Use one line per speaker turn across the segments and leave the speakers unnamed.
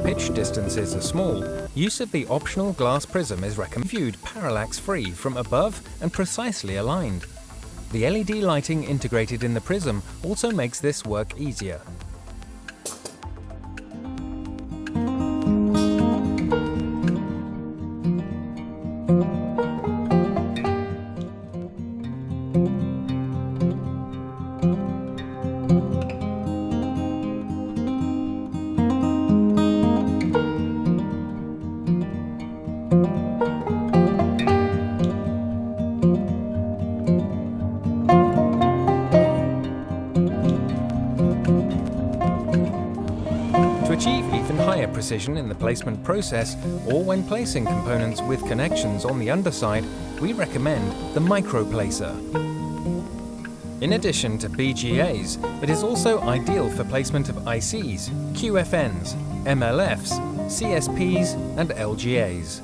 pitch distances are small, use of the optional glass prism is recommended. Viewed parallax-free from above and precisely aligned. The LED lighting integrated in the prism also makes this work easier. To achieve even higher precision in the placement process, or when placing components with connections on the underside, we recommend the microplacer. In addition to BGAs, it is also ideal for placement of ICs, QFNs, MLFs, CSPs and LGAs.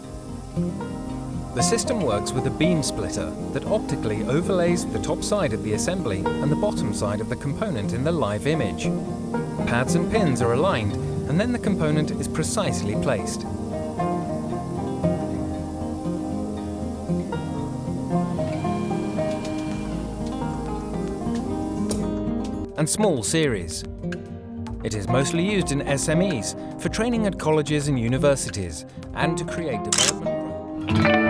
The system works with a beam splitter that optically overlays the top side of the assembly and the bottom side of the component in the live image. Pads and pins are aligned, and then the component is precisely placed. And small series. It is mostly used in SMEs, for training at colleges and universities, and to create development programs.